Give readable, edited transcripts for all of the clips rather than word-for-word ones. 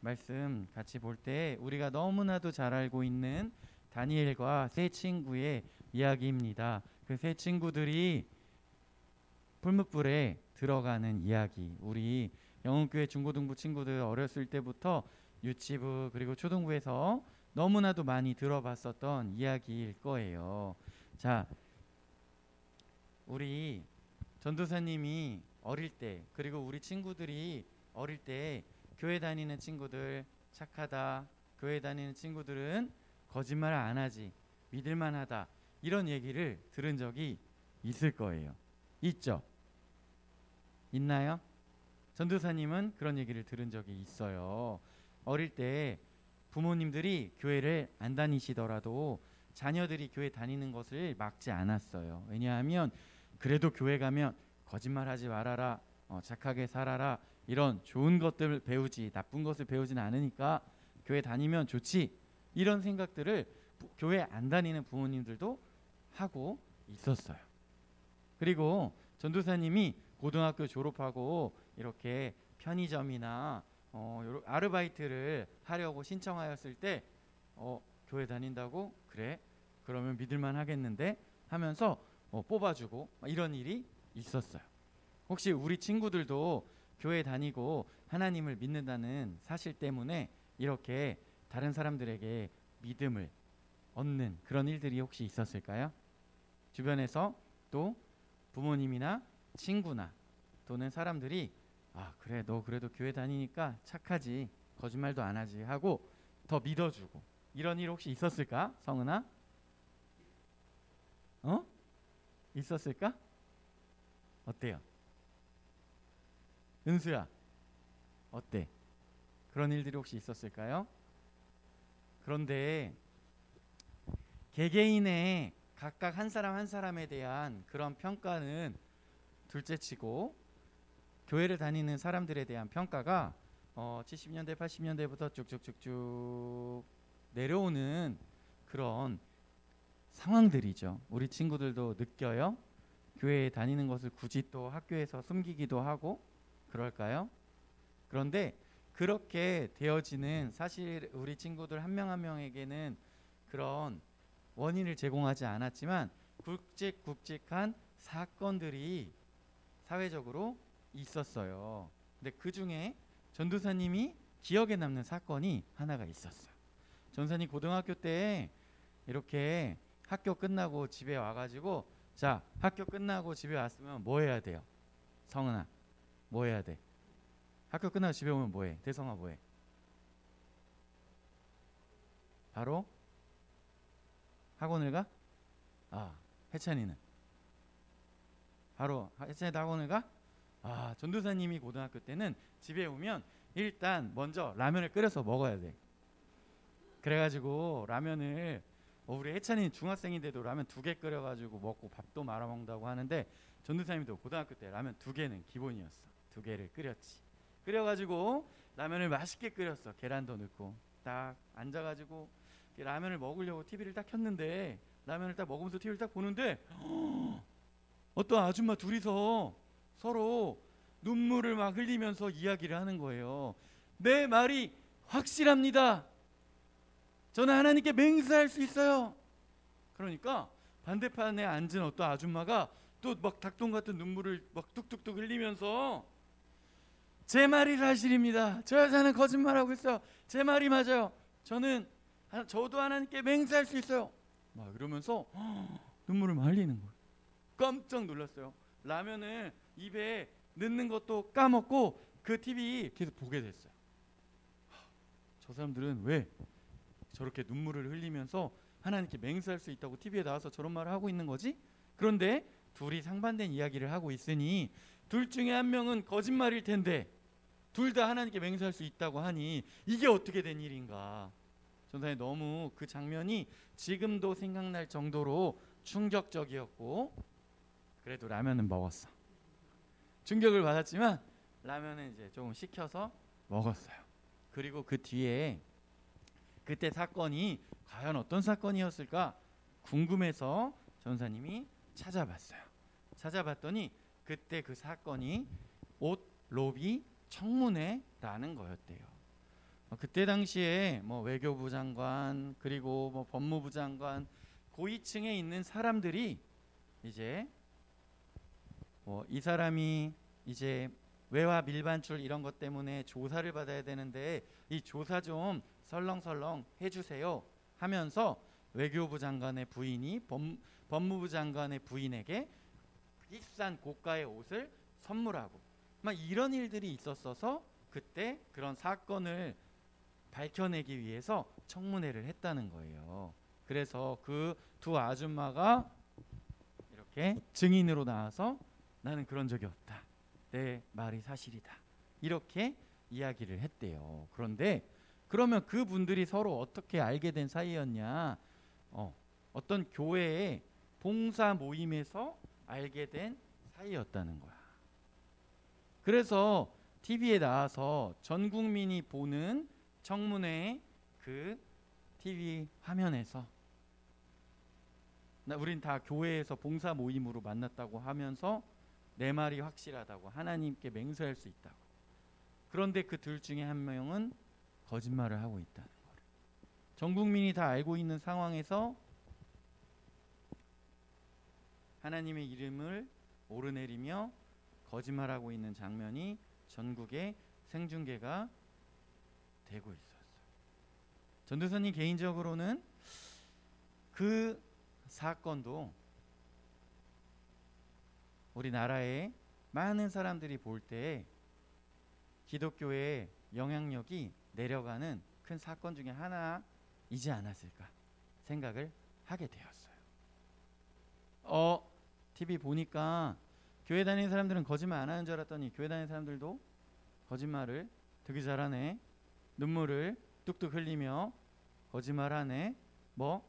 말씀 같이 볼 때 우리가 너무나도 잘 알고 있는 다니엘과 세 친구의 이야기입니다. 그 세 친구들이 풀무불에 들어가는 이야기. 우리 영흥교회 중고등부 친구들 어렸을 때부터 유치부 그리고 초등부에서 너무나도 많이 들어봤었던 이야기일 거예요. 자, 우리 전도사님이 어릴 때 그리고 우리 친구들이 어릴 때 교회 다니는 친구들 착하다, 교회 다니는 친구들은 거짓말 안 하지, 믿을만하다, 이런 얘기를 들은 적이 있을 거예요. 있죠? 있나요? 전도사님은 그런 얘기를 들은 적이 있어요. 어릴 때 부모님들이 교회를 안 다니시더라도 자녀들이 교회 다니는 것을 막지 않았어요. 왜냐하면 그래도 교회 가면 거짓말하지 말아라, 착하게 살아라, 이런 좋은 것들을 배우지 나쁜 것을 배우지는 않으니까 교회 다니면 좋지, 이런 생각들을 교회 안 다니는 부모님들도 하고 있었어요. 그리고 전도사님이 고등학교 졸업하고 이렇게 편의점이나 아르바이트를 하려고 신청하였을 때 교회 다닌다고? 그래? 그러면 믿을만 하겠는데? 하면서 뽑아주고 이런 일이 있었어요. 혹시 우리 친구들도 교회 다니고 하나님을 믿는다는 사실 때문에 이렇게 다른 사람들에게 믿음을 얻는 그런 일들이 혹시 있었을까요? 주변에서 또 부모님이나 친구나 또는 사람들이 그래, 너 그래도 교회 다니니까 착하지, 거짓말도 안 하지 하고 더 믿어주고, 이런 일 혹시 있었을까? 성은아? 있었을까? 어때요? 은수야, 어때? 그런 일들이 혹시 있었을까요? 그런데 개개인의 각각 한 사람 한 사람에 대한 그런 평가는 둘째치고 교회를 다니는 사람들에 대한 평가가 70년대 80년대부터 쭉쭉쭉쭉 내려오는 그런 상황들이죠. 우리 친구들도 느껴요? 교회에 다니는 것을 굳이 또 학교에서 숨기기도 하고 그럴까요? 그런데 그렇게 되어지는, 사실 우리 친구들 한 명 한 명에게는 그런 원인을 제공하지 않았지만 굵직굵직한 사건들이 사회적으로 있었어요. 근데 그 중에 전도사님이 기억에 남는 사건이 하나가 있었어요. 전도사님 고등학교 때 이렇게 학교 끝나고 집에 와가지고, 자, 학교 끝나고 집에 왔으면 뭐 해야 돼요? 성은아, 뭐 해야 돼? 학교 끝나고 집에 오면 뭐 해? 대성아, 뭐 해? 바로 학원을 가? 혜찬이는 바로 혜찬이도 학원을 가? 전도사님이 고등학교 때는 집에 오면 일단 먼저 라면을 끓여서 먹어야 돼. 그래가지고 라면을 우리 혜찬이는 중학생인데도 라면 2개 끓여가지고 먹고 밥도 말아 먹는다고 하는데, 전도사님도 고등학교 때 라면 2개는 기본이었어. 2개를 끓였지. 끓여가지고 라면을 맛있게 끓였어. 계란도 넣고 딱 앉아가지고 라면을 먹으려고 TV를 딱 켰는데, 라면을 딱 먹으면서 TV를 딱 보는데 어떤 아줌마 둘이서 서로 눈물을 막 흘리면서 이야기를 하는 거예요. 내 말이 확실합니다. 저는 하나님께 맹세할 수 있어요. 그러니까 반대편에 앉은 어떤 아줌마가 또 막 닭똥 같은 눈물을 막 뚝뚝뚝 흘리면서 제 말이 사실입니다. 저 여자는 거짓말하고 있어요. 제 말이 맞아요. 저도 하나님께 맹세할 수 있어요. 막 이러면서 눈물을 막 흘리는 거예요. 깜짝 놀랐어요. 라면을 입에 넣는 것도 까먹고 그 TV 계속 보게 됐어요. 저 사람들은 왜 저렇게 눈물을 흘리면서 하나님께 맹세할 수 있다고 TV에 나와서 저런 말을 하고 있는 거지? 그런데 둘이 상반된 이야기를 하고 있으니 둘 중에 한 명은 거짓말일 텐데 둘 다 하나님께 맹세할 수 있다고 하니 이게 어떻게 된 일인가. 전사님 너무 그 장면이 지금도 생각날 정도로 충격적이었고, 그래도 라면은 먹었어. 충격을 받았지만 라면은 이제 조금 식혀서 먹었어요. 그리고 그 뒤에 그때 사건이 과연 어떤 사건이었을까 궁금해서 전사님이 찾아봤어요. 찾아봤더니 그때 그 사건이 옷 로비 청문회라는 거였대요. 그때 당시에 뭐 외교부 장관 그리고 뭐 법무부 장관 고위층에 있는 사람들이 이제 이 사람이 이제 외화 밀반출 이런 것 때문에 조사를 받아야 되는데 이 조사 좀 설렁설렁 해주세요 하면서 외교부 장관의 부인이 법무부 장관의 부인에게 비싼 고가의 옷을 선물하고 막 이런 일들이 있었어서 그때 그런 사건을 밝혀내기 위해서 청문회를 했다는 거예요. 그래서 그 두 아줌마가 이렇게 증인으로 나와서 나는 그런 적이 없다. 내 말이 사실이다. 이렇게 이야기를 했대요. 그런데 그러면 그분들이 서로 어떻게 알게 된 사이였냐? 어떤 교회의 봉사 모임에서 알게 된 사이였다는 거야. 그래서 TV에 나와서 전 국민이 보는 청문회 그 TV 화면에서 우린 다 교회에서 봉사 모임으로 만났다고 하면서 내 말이 확실하다고 하나님께 맹세할 수 있다고. 그런데 그 둘 중에 한 명은 거짓말을 하고 있다는 거를 전 국민이 다 알고 있는 상황에서 하나님의 이름을 오르내리며 거짓말하고 있는 장면이 전국에 생중계가 되고 있었어요. 전도사님 개인적으로는 그 사건도 우리나라의 많은 사람들이 볼 때 기독교의 영향력이 내려가는 큰 사건 중에 하나이지 않았을까 생각을 하게 되었어요. TV 보니까 교회 다니는 사람들은 거짓말 안 하는 줄 알았더니 교회 다니는 사람들도 거짓말을 되게 잘하네. 눈물을 뚝뚝 흘리며 거짓말하네. 뭐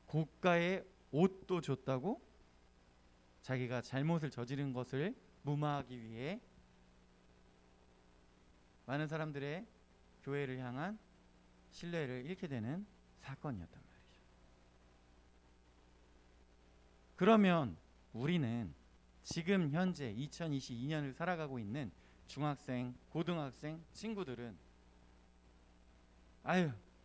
고가의 옷도 줬다고? 자기가 잘못을 저지른 것을 무마하기 위해 많은 사람들의 교회를 향한 신뢰를 잃게 되는 사건이었단 말이죠. 그러면 우리는 지금 현재 2022년을 살아가고 있는 중학생, 고등학생 친구들은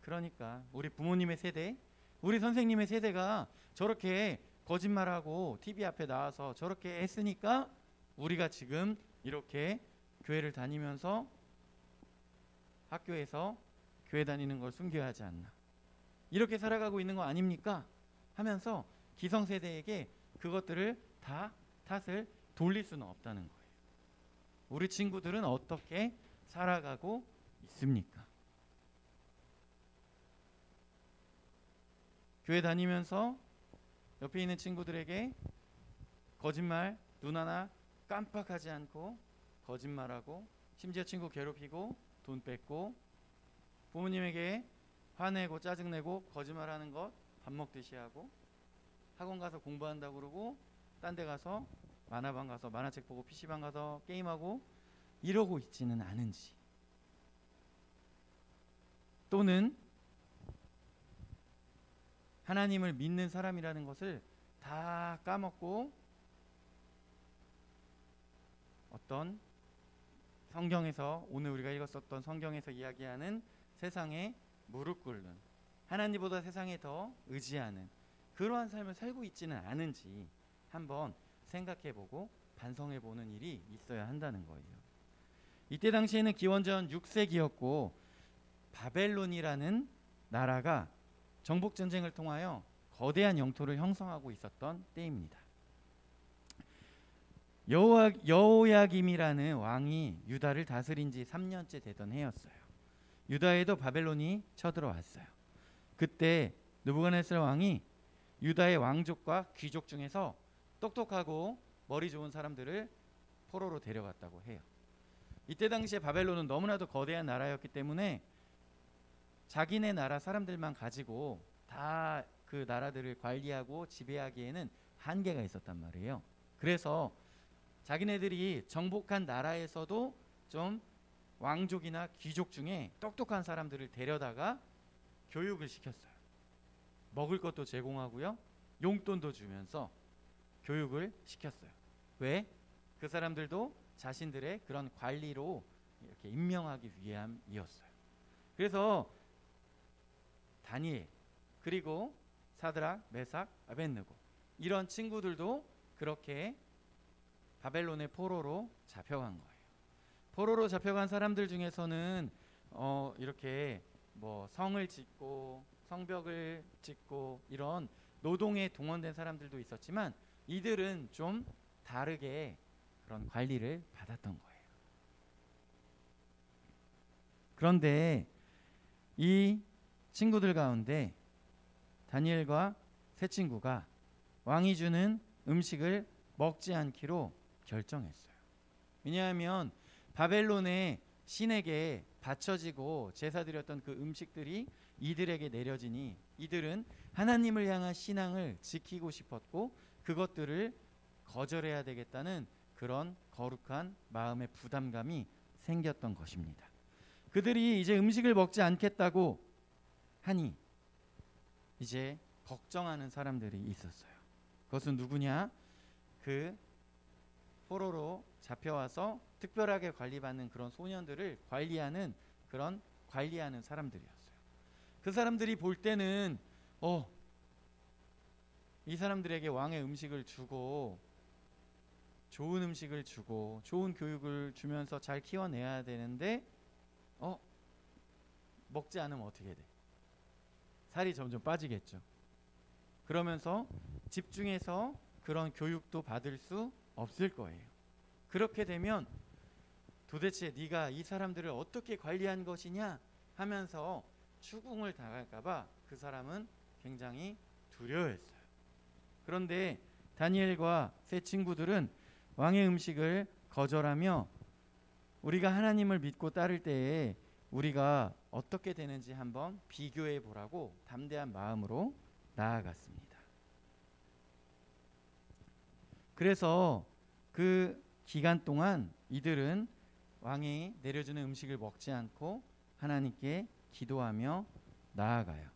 그러니까 우리 부모님의 세대, 우리 선생님의 세대가 저렇게 거짓말하고 TV 앞에 나와서 저렇게 했으니까 우리가 지금 이렇게 교회를 다니면서 학교에서 교회 다니는 걸 숨겨야 하지 않나. 이렇게 살아가고 있는 거 아닙니까? 하면서 기성세대에게 그것들을 다 탓을 돌릴 수는 없다는 거예요. 우리 친구들은 어떻게 살아가고 있습니까? 교회 다니면서 옆에 있는 친구들에게 거짓말 눈 하나 깜빡하지 않고 거짓말하고 심지어 친구 괴롭히고 돈 뺏고 부모님에게 화내고 짜증내고 거짓말하는 것 밥 먹듯이 하고 학원 가서 공부한다고 그러고 딴 데 가서 만화방 가서 만화책 보고 PC방 가서 게임하고 이러고 있지는 않은지, 또는 하나님을 믿는 사람이라는 것을 다 까먹고 어떤 성경에서 오늘 우리가 읽었었던 성경에서 이야기하는 세상에 무릎 꿇는, 하나님보다 세상에 더 의지하는 그러한 삶을 살고 있지는 않은지 한번 생각해보고 반성해보는 일이 있어야 한다는 거예요. 이때 당시에는 기원전 6세기였고 바벨론이라는 나라가 정복전쟁을 통하여 거대한 영토를 형성하고 있었던 때입니다. 여호야김이라는 왕이 유다를 다스린 지 3년째 되던 해였어요. 유다에도 바벨론이 쳐들어왔어요. 그때 느부갓네살 왕이 유다의 왕족과 귀족 중에서 똑똑하고 머리 좋은 사람들을 포로로 데려갔다고 해요. 이때 당시에 바벨론은 너무나도 거대한 나라였기 때문에 자기네 나라 사람들만 가지고 다 그 나라들을 관리하고 지배하기에는 한계가 있었단 말이에요. 그래서 자기네들이 정복한 나라에서도 좀 왕족이나 귀족 중에 똑똑한 사람들을 데려다가 교육을 시켰어요. 먹을 것도 제공하고요, 용돈도 주면서 교육을 시켰어요. 왜? 그 사람들도 자신들의 그런 관리로 이렇게 임명하기 위함이었어요. 그래서 다니엘 그리고 사드락, 메삭, 아벳느고 이런 친구들도 그렇게 바벨론의 포로로 잡혀간 거예요. 포로로 잡혀간 사람들 중에서는 이렇게 뭐 성을 짓고 성벽을 짓고 이런 노동에 동원된 사람들도 있었지만 이들은 좀 다르게 그런 관리를 받았던 거예요. 그런데 이 친구들 가운데 다니엘과 세 친구가 왕이 주는 음식을 먹지 않기로 결정했어요. 왜냐하면 바벨론의 신에게 바쳐지고 제사드렸던 그 음식들이 이들에게 내려지니 이들은 하나님을 향한 신앙을 지키고 싶었고 그것들을 거절해야 되겠다는 그런 거룩한 마음의 부담감이 생겼던 것입니다. 그들이 이제 음식을 먹지 않겠다고 하니 이제 걱정하는 사람들이 있었어요. 그것은 누구냐? 그 포로로 잡혀와서 특별하게 관리받는 그런 소년들을 관리하는 사람들이었어요. 그 사람들이 볼 때는 이 사람들에게 왕의 음식을 주고 좋은 음식을 주고 좋은 교육을 주면서 잘 키워내야 되는데 먹지 않으면 어떻게 돼? 살이 점점 빠지겠죠. 그러면서 집중해서 그런 교육도 받을 수 없을 거예요. 그렇게 되면 도대체 네가 이 사람들을 어떻게 관리한 것이냐 하면서 추궁을 당할까 봐 그 사람은 굉장히 두려워했어요. 그런데 다니엘과 세 친구들은 왕의 음식을 거절하며 우리가 하나님을 믿고 따를 때에 우리가 어떻게 되는지 한번 비교해 보라고 담대한 마음으로 나아갔습니다. 그래서 그 기간 동안 이들은 왕이 내려주는 음식을 먹지 않고 하나님께 기도하며 나아가요.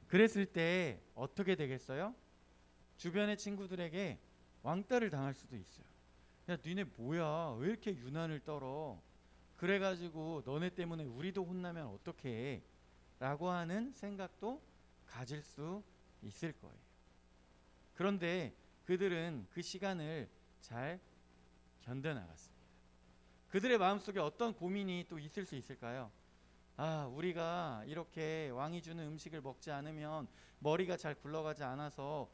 그랬을 때 어떻게 되겠어요? 주변의 친구들에게 왕따를 당할 수도 있어요. 야, 니네 뭐야? 왜 이렇게 유난을 떨어? 그래가지고 너네 때문에 우리도 혼나면 어떡해? 라고 하는 생각도 가질 수 있을 거예요. 그런데 그들은 그 시간을 잘 견뎌나갔습니다. 그들의 마음속에 어떤 고민이 또 있을 수 있을까요? 우리가 이렇게 왕이 주는 음식을 먹지 않으면 머리가 잘 굴러가지 않아서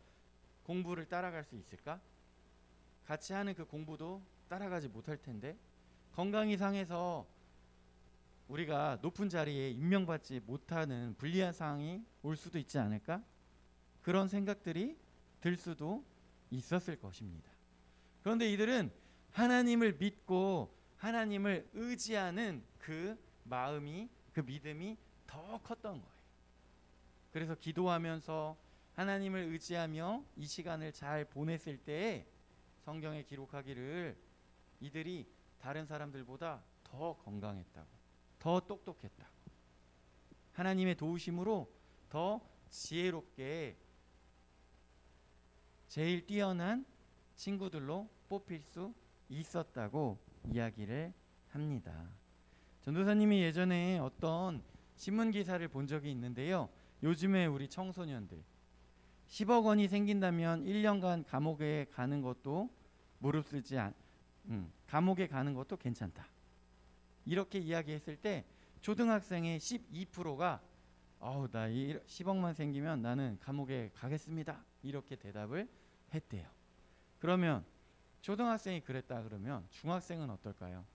공부를 따라갈 수 있을까? 같이 하는 그 공부도 따라가지 못할 텐데 건강이 상해서 우리가 높은 자리에 임명받지 못하는 불리한 상황이 올 수도 있지 않을까? 그런 생각들이 들 수도 있었을 것입니다. 그런데 이들은 하나님을 믿고 하나님을 의지하는 그 마음이 그 믿음이 더 컸던 거예요. 그래서 기도하면서 하나님을 의지하며 이 시간을 잘 보냈을 때에 성경에 기록하기를 이들이 다른 사람들보다 더 건강했다고, 더 똑똑했다고, 하나님의 도우심으로 더 지혜롭게 제일 뛰어난 친구들로 뽑힐 수 있었다고 이야기를 합니다. 전도사님이 예전에 어떤 신문 기사를 본 적이 있는데요. 요즘에 우리 청소년들 10억 원이 생긴다면 1년간 감옥에 가는 것도 감옥에 가는 것도 괜찮다. 이렇게 이야기했을 때 초등학생의 12%가 나 10억만 생기면 나는 감옥에 가겠습니다. 이렇게 대답을 했대요. 그러면 초등학생이 그랬다 그러면 중학생은 어떨까요?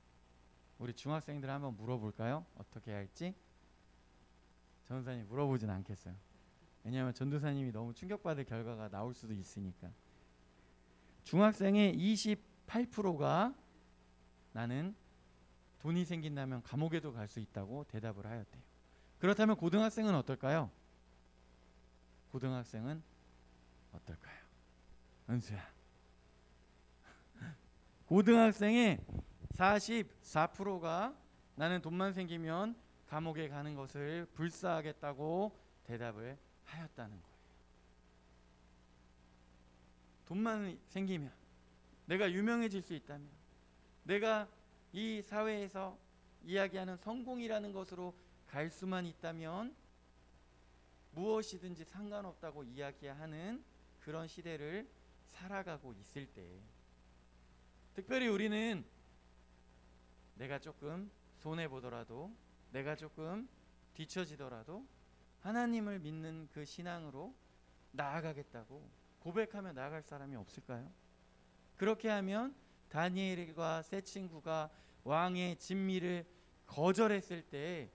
우리 중학생들 한번 물어볼까요? 어떻게 할지? 전도사님 물어보진 않겠어요. 왜냐하면 전도사님이 너무 충격받을 결과가 나올 수도 있으니까. 중학생의 28%가 나는 돈이 생긴다면 감옥에도 갈 수 있다고 대답을 하였대요. 그렇다면 고등학생은 어떨까요? 고등학생은 어떨까요? 은수야. 고등학생의 44%가 나는 돈만 생기면 감옥에 가는 것을 불사하겠다고 대답을 하였다는 거예요. 돈만 생기면, 내가 유명해질 수 있다면, 내가 이 사회에서 이야기하는 성공이라는 것으로 갈 수만 있다면 무엇이든지 상관없다고 이야기하는 그런 시대를 살아가고 있을 때, 특별히 우리는 내가 조금 손해보더라도, 내가 조금 뒤처지더라도 하나님을 믿는 그 신앙으로 나아가겠다고 고백하며 나아갈 사람이 없을까요? 그렇게 하면 다니엘과 세 친구가 왕의 진미를 거절했을 때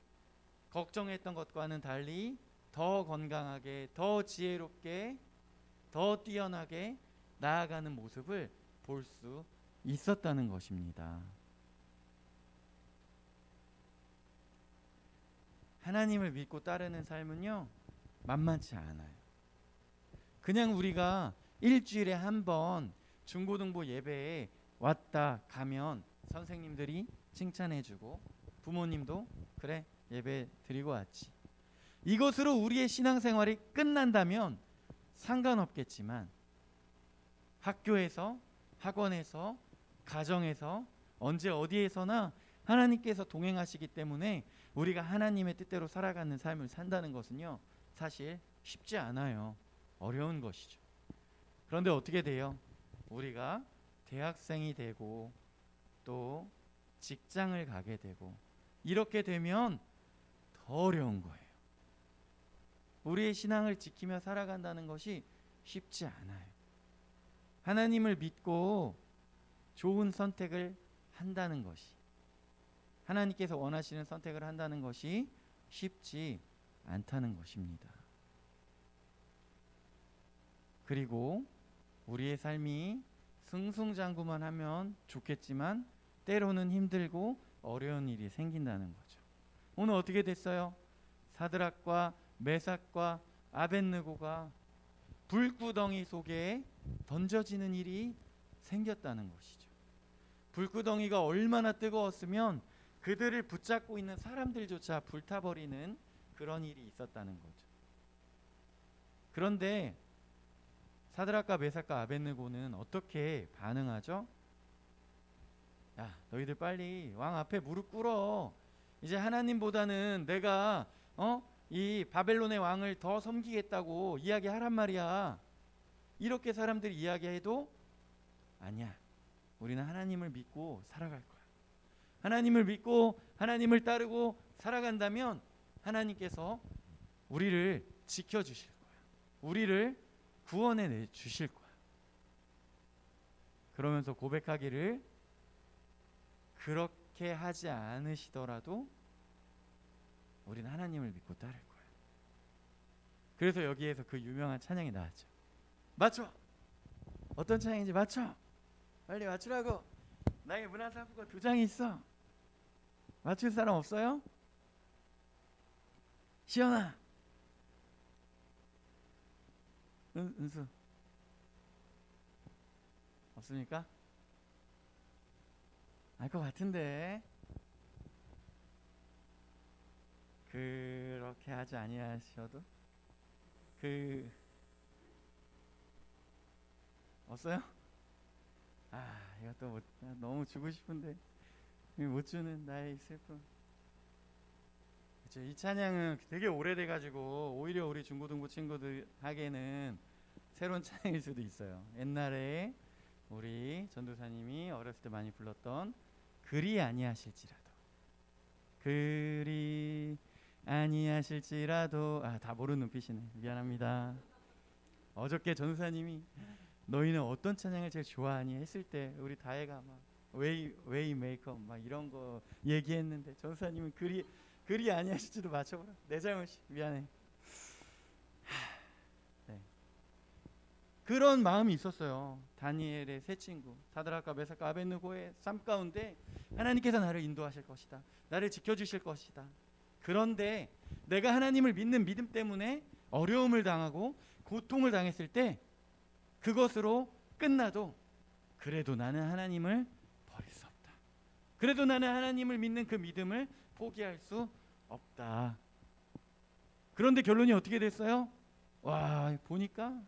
걱정했던 것과는 달리 더 건강하게, 더 지혜롭게, 더 뛰어나게 나아가는 모습을 볼 수 있었다는 것입니다. 하나님을 믿고 따르는 삶은요, 만만치 않아요. 그냥 우리가 일주일에 한 번 중고등부 예배에 왔다 가면 선생님들이 칭찬해주고 부모님도 그래 예배 드리고 왔지, 이것으로 우리의 신앙생활이 끝난다면 상관없겠지만, 학교에서, 학원에서, 가정에서, 언제 어디에서나 하나님께서 동행하시기 때문에 우리가 하나님의 뜻대로 살아가는 삶을 산다는 것은요, 사실 쉽지 않아요. 어려운 것이죠. 그런데 어떻게 돼요? 우리가 대학생이 되고 또 직장을 가게 되고 이렇게 되면 더 어려운 거예요. 우리의 신앙을 지키며 살아간다는 것이 쉽지 않아요. 하나님을 믿고 좋은 선택을 한다는 것이, 하나님께서 원하시는 선택을 한다는 것이 쉽지 않다는 것입니다. 그리고 우리의 삶이 승승장구만 하면 좋겠지만 때로는 힘들고 어려운 일이 생긴다는 거죠. 오늘 어떻게 됐어요? 사드락과 메삭과 아벳느고가 불구덩이 속에 던져지는 일이 생겼다는 것이죠. 불구덩이가 얼마나 뜨거웠으면 그들을 붙잡고 있는 사람들조차 불타버리는 그런 일이 있었다는 거죠. 그런데 사드락과 메삭과 아벳느고는 어떻게 반응하죠? 야, 너희들 빨리 왕 앞에 무릎 꿇어. 이제 하나님보다는 내가 이 바벨론의 왕을 더 섬기겠다고 이야기하란 말이야. 이렇게 사람들이 이야기해도 아니야, 우리는 하나님을 믿고 살아갈 거야. 하나님을 믿고 하나님을 따르고 살아간다면 하나님께서 우리를 지켜주실 거야. 우리를 구원해 주실 거야. 그러면서 고백하기를, 그렇게 하지 않으시더라도 우리는 하나님을 믿고 따를 거야. 그래서 여기에서 그 유명한 찬양이 나왔죠. 맞춰! 어떤 찬양인지 맞춰! 빨리 맞추라고! 나의 문화사부가 2장이 있어. 맞출 사람 없어요? 시연아! 은수 없습니까? 알 것 같은데. 그렇게 하지 아니하셔도 없어요? 이것도 너무 주고 싶은데 못 주는 나의 슬픔. 그렇죠. 이 찬양은 되게 오래돼 가지고 오히려 우리 중고등부 친구들 하기에는 새로운 찬양일 수도 있어요. 옛날에 우리 전도사님이 어렸을 때 많이 불렀던 그리 아니하실지라도, 그리 아니하실지라도. 다 모르는 눈빛이네. 미안합니다. 어저께 전도사님이 너희는 어떤 찬양을 제일 좋아하니 했을 때 우리 다혜가 막 웨이 메이커 막 이런 거 얘기했는데 전도사님은 그리 아니하실지도 맞춰보라. 내 잘못이 미안해. 네. 그런 마음이 있었어요. 다니엘의 세 친구 사드락과 메삭과 아벳느고의 삶 가운데 하나님께서 나를 인도하실 것이다, 나를 지켜주실 것이다. 그런데 내가 하나님을 믿는 믿음 때문에 어려움을 당하고 고통을 당했을 때 그것으로 끝나도 그래도 나는 하나님을 버릴 수 없다. 그래도 나는 하나님을 믿는 그 믿음을 포기할 수 없다. 그런데 결론이 어떻게 됐어요? 와, 보니까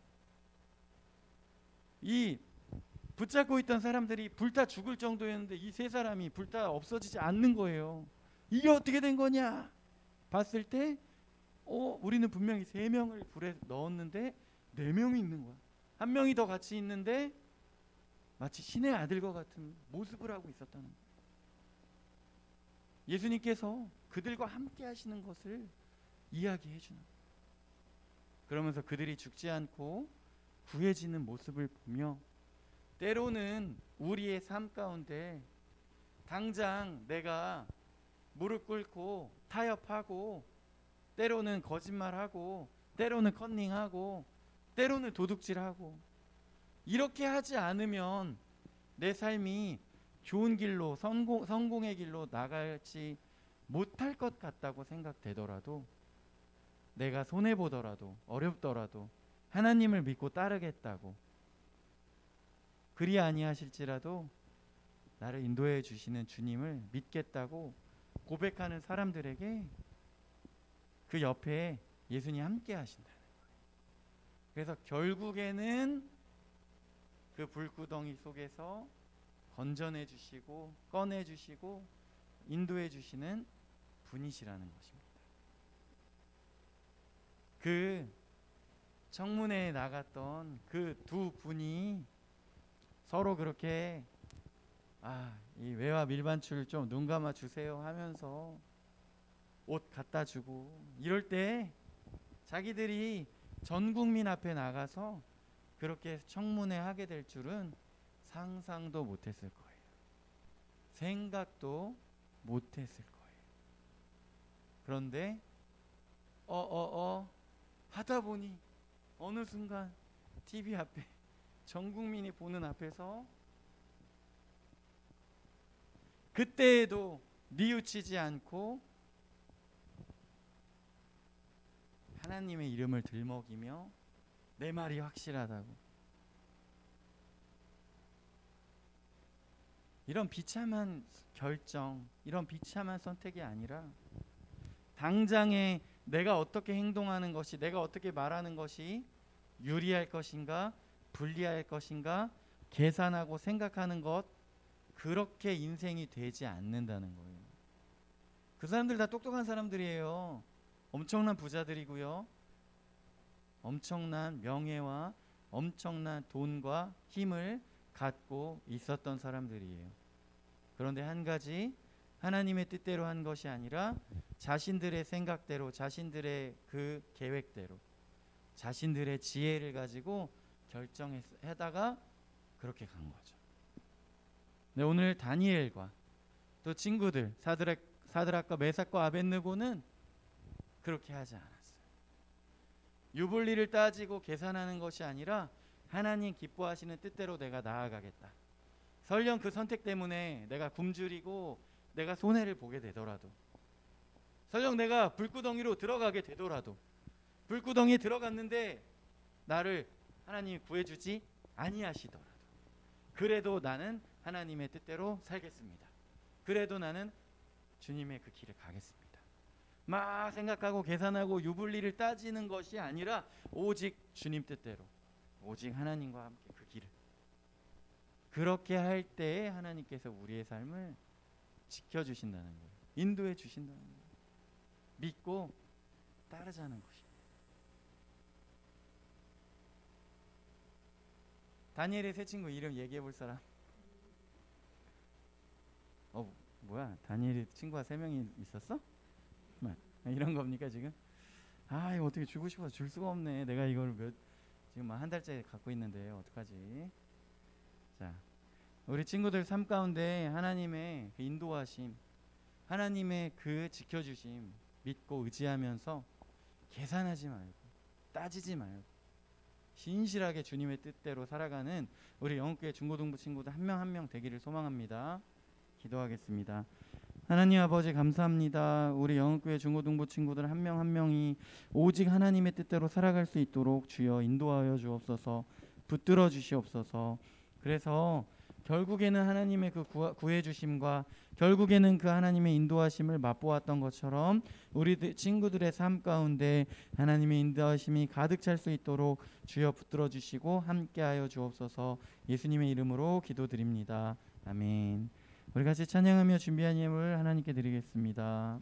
이 붙잡고 있던 사람들이 불타 죽을 정도였는데 이 세 사람이 불타 없어지지 않는 거예요. 이게 어떻게 된 거냐? 봤을 때 우리는 분명히 3명을 불에 넣었는데 4명이 있는 거야. 한 명이 더 같이 있는데 마치 신의 아들과 같은 모습을 하고 있었다는 거야. 예수님께서 그들과 함께 하시는 것을 이야기해 주는 거야. 그러면서 그들이 죽지 않고 구해지는 모습을 보며 때로는 우리의 삶 가운데 당장 내가 무릎 꿇고 타협하고 때로는 거짓말하고 때로는 컨닝하고 때로는 도둑질하고 이렇게 하지 않으면 내 삶이 좋은 길로 성공의 길로 나갈지 못할 것 같다고 생각되더라도 내가 손해보더라도 어렵더라도 하나님을 믿고 따르겠다고 그리 아니하실지라도 나를 인도해 주시는 주님을 믿겠다고 고백하는 사람들에게 그 옆에 예수님이 함께 하신다는 거예요. 그래서 결국에는 그 불구덩이 속에서 건져내 주시고 꺼내 주시고 인도해 주시는 분이시라는 것입니다. 그 청문회에 나갔던 그 두 분이 서로 그렇게 이 외화 밀반출 좀 눈 감아 주세요 하면서 옷 갖다 주고 이럴 때 자기들이 전 국민 앞에 나가서 그렇게 청문회 하게 될 줄은 상상도 못했을 거예요. 생각도 못했을 거예요. 그런데 하다 보니 어느 순간 TV 앞에 전 국민이 보는 앞에서 그때에도 뉘우치지 않고 하나님의 이름을 들먹이며 내 말이 확실하다고 이런 비참한 결정, 이런 비참한 선택이 아니라 당장에 내가 어떻게 행동하는 것이, 내가 어떻게 말하는 것이 유리할 것인가 불리할 것인가 계산하고 생각하는 것, 그렇게 인생이 되지 않는다는 거예요. 그 사람들 다 똑똑한 사람들이에요. 엄청난 부자들이고요, 엄청난 명예와 엄청난 돈과 힘을 갖고 있었던 사람들이에요. 그런데 한 가지, 하나님의 뜻대로 한 것이 아니라 자신들의 생각대로, 자신들의 그 계획대로, 자신들의 지혜를 가지고 결정하다가 그렇게 간 거죠. 네, 오늘 다니엘과 또 친구들 사드락과 메삭과 아벳느고는 그렇게 하지 않았어요. 유불리를 따지고 계산하는 것이 아니라 하나님 기뻐하시는 뜻대로 내가 나아가겠다. 설령 그 선택 때문에 내가 굶주리고 내가 손해를 보게 되더라도, 설령 내가 불구덩이로 들어가게 되더라도, 불구덩이에 들어갔는데 나를 하나님이 구해주지 아니하시더라도, 그래도 나는 하나님의 뜻대로 살겠습니다. 그래도 나는 주님의 그 길을 가겠습니다. 막 생각하고 계산하고 유불리를 따지는 것이 아니라 오직 주님 뜻대로, 오직 하나님과 함께 그 길을, 그렇게 할 때에 하나님께서 우리의 삶을 지켜주신다는 거예요. 인도해 주신다는 거예요. 믿고 따르자는 것입니다. 다니엘의 세 친구 이름 얘기해 볼 사람? 뭐야, 다니엘의 친구가 3명이 있었어? 이런 겁니까 지금? 이거 어떻게 주고 싶어서 줄 수가 없네. 내가 이걸 지금 한 달째 갖고 있는데 어떡하지? 자, 우리 친구들 삶 가운데 하나님의 그 인도하심, 하나님의 그 지켜주심 믿고 의지하면서 계산하지 말고 따지지 말고 신실하게 주님의 뜻대로 살아가는 우리 영국교회 중고등부 친구들 한 명 한 명 되기를 소망합니다. 기도하겠습니다. 하나님 아버지 감사합니다. 우리 영국교회 중고등부 친구들 한 명 한 명이 오직 하나님의 뜻대로 살아갈 수 있도록 주여 인도하여 주옵소서, 붙들어 주시옵소서. 그래서 결국에는 하나님의 그 구해 주심과 결국에는 그 하나님의 인도하심을 맛보았던 것처럼 우리 친구들의 삶 가운데 하나님의 인도하심이 가득 찰 수 있도록 주여 붙들어 주시고 함께하여 주옵소서. 예수님의 이름으로 기도드립니다. 아멘. 우리 같이 찬양하며 준비한 예물 하나님께 드리겠습니다.